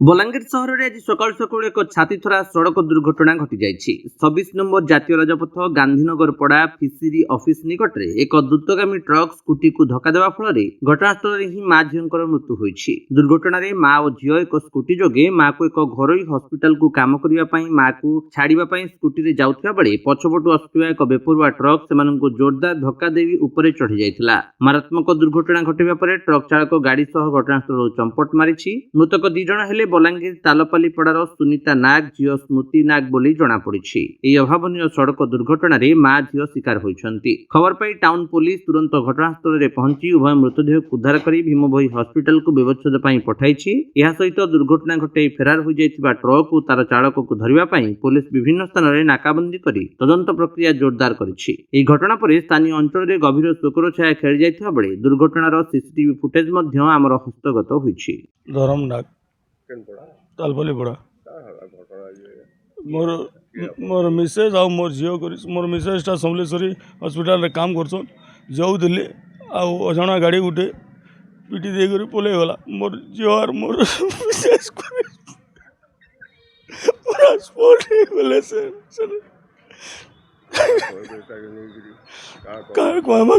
बलांगीर सहर में आज सकाल सकाल एक छातीथरा सड़क दुर्घटना घटी जाइछि। 26 नंबर जातीय राजपथ गांधीनगर पड़ा फिशरी ऑफिस निकट में एक द्रुतगामी ट्रक स्कूटी को धक्का देवा फल घटनास्थल में ही मां झीर मृत्यु होइछि। दुर्घटना रे मां और झील एक स्कूटी जोगे मां को एक घरोई हॉस्पिटल को काम करने मां को छाड़िबा स्कूटी रे जाउथिबा बेले पछपटु आसुथिबा एक बेपरुआ ट्रक सेमानंकु जोरदार धक्का देवी ऊपर चढ़ी जाइथिला। मारात्मक दुर्घटना घटिबा परे ट्रक चालक गाड़ी सह घटनास्थल चंपट मारिछि। मृतक 2 जण हेले बलांगीर तालपाली पड़ार सुनीता नाग झील स्मृति नाग बोली जना पड़ी। अभावन सड़क दुर्घटना रे मां झील शिकार होइछंती। खबर पाई टाउन पुलिस तुरंत घटनास्थल में पहुंची उभय मृतदेह उद्धार कर भीमभोई हॉस्पिटल को व्यवच्छेद पठाई। यह सहित दुर्घटना घटाई फेरार हो जाइथिबा ट्रक और तार चालक को धरिबा पई पुलिस विभिन्न स्थान में नाकाबंदी करी तदंत प्रक्रिया जोरदार करिछि। एही घटना पर स्थानीय अंचल में गभीर शोकर छाया खेली जाइथिबा बेले दुर्घटनार सीसीटीवी फुटेज मध्य आमर हस्तगत होइछि। धरम नाग तालपाली पड़ा मोर मोर मिसेज आ मोर झील कर मोर मिसेजटा समलेश्वरी हॉस्पिटल रे काम करछन जाऊली अजाणा गाड़ी गुटे पिटी देकर पलि गला मोर झील मोर मिसेज पूरा स्पॉट गले से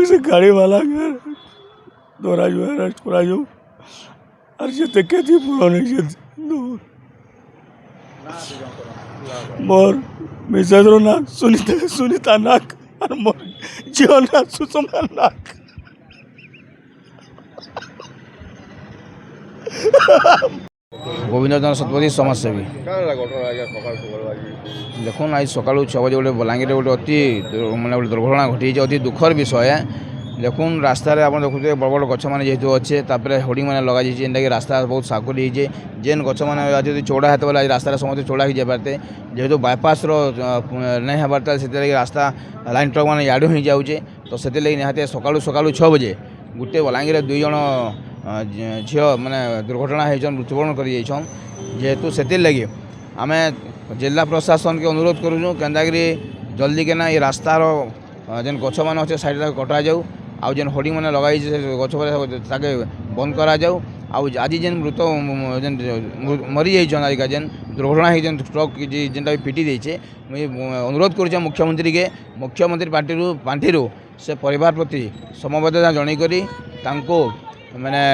से गाड़ी वाला दोरा जो अरेस्ट करा जो और जे के पूरा नहीं मोर मिसेज रो ना सुनीता नाक और मोर झील ना सुषमा नाक। गोविंद चंद्र शतपथी समाजसेवी देखुन आज सकाल 6 बजे गोटे बलांगीर गोटे अति मानने गोटे दुर्घटना घटी अति दुखर विषय। देखुन रास्ता आप देखुए बड़ बड़ गछ मैंने जेहतु अच्छे होर्डिंग मैंने लगे जेनटा कि रास्ता बहुत साकुल होजे जेन गछ मैंने चौड़ा होते बोले रास्ता समस्त चौड़ा हो जाते जेहतु बायपास नहीं हबार से रास्ता लाइन ट्रक मैंने याडू हो जाऊे तो से निहाती सकालू 6 बजे गोटे बलांगीर 2 जण झील माने दुर्घटना होन मृत्युवरण कर जेहेतु से लगे आम जिला प्रशासन के अनुरोध करूँ केन्दागिरी जल्दी के ना ये रास्तार जेन गछ मान अच्छे साइड कटा जाऊ आउ जेन होर्डिंग मैंने लगाई गछ ताके बंद करा जाऊ आज जेन मृत जेन मरी जाइछन आजिका जेन दुर्घटना है जेन ट्रक जेनटा पिटी देचे मुझे अनुरोध करुँ मुख्यमंत्री के मुख्यमंत्री पार्टी से परिवार प्रति समबद्धता जनईकरी मैंने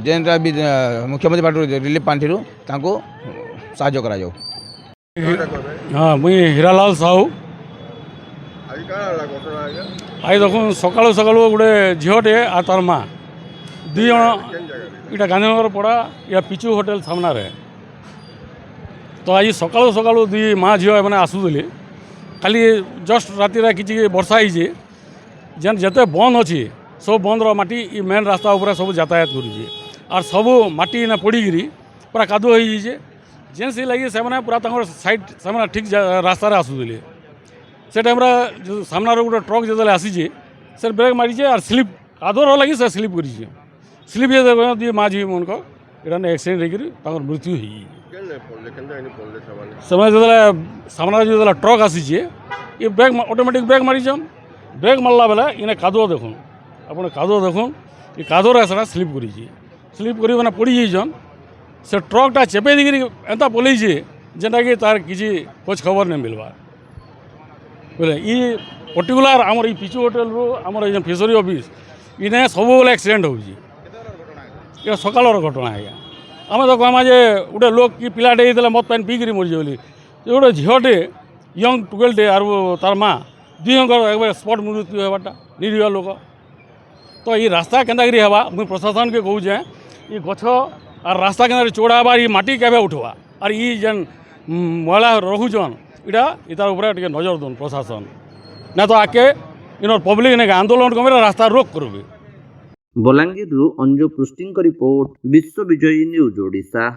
जेनटा भी मुख्यमंत्री पार्टी रिलीफ पांठी साहाय्य करा जाऊ। हाँ मुई हीरालाल साहू आई देखो सकालू सकालू गोटे झीलटे आ तार माँ 2 जण इटा गांधीनगर पड़ा या पिचू होटेल सामना रे तो आज सकालू सकालू 2 माँ झील मैंने आसुले खाली जस्ट राति कि वर्षा होइए जेन जिते बंद अच्छी सब बंद माटी मेन रास्ता उपर सब यातायात करुचे और सब माटी ना पड़ीगिरी पूरा कादुआ हो जाइए जेन से लगे से पूरा साइड से ठीक रास्तार आसुले से टाइम सामना गोटे ट्रक जो आसीचे से ब्रेक मारीचे और स्लीप कादुर लगे से स्लीप करें स्लीप दिए माँ झी मन को एक्सीडेंट होकर मृत्यु हो सामना जो ट्रक आसीचे ये ब्रेक ऑटोमेटिक ब्रेक मारीचन ब्रेक मारला बेले इन्हें कादुआ देखुन आप कादुआ देखुन ये कादुआ से स्लीप कर मैंने पड़ी जाइछन से ट्रकटा चेपे देकर एंता पलैचे जेनटा कि तार किसी खोज खबर नहीं मिलवा बोले ये पर्टिकुलर आमर ये पिचू होटेल रो आमर ये फिशरी ऑफिस इन्हें सब एक्सीडेंट हो सकाल घटना है। आम तो कहमा जे गोटे लोक कि पिलाटे मत पानी पीकरी मरीजे बोली गोटे झीलटे यंग टुकेलटे और तार माँ 2 जण स्पट मृत्यु होवाटा निरीह लोक तो ये रास्ता केन्दागिरी हवा मुझे प्रशासन के कहूँ ये गछ और रास्ता के चौड़ा हवा ये माटी केबे उठवा और ये जेन महिला रखुचन इटा इतार ऊपर टे नजर दून प्रशासन ना तो आके इन पब्लिक ने आंदोलन कमे रास्ता रोक करेंगे। बलांगीर अंजु पृष्टि रिपोर्ट विश्व विजयी न्यूज ओडिशा।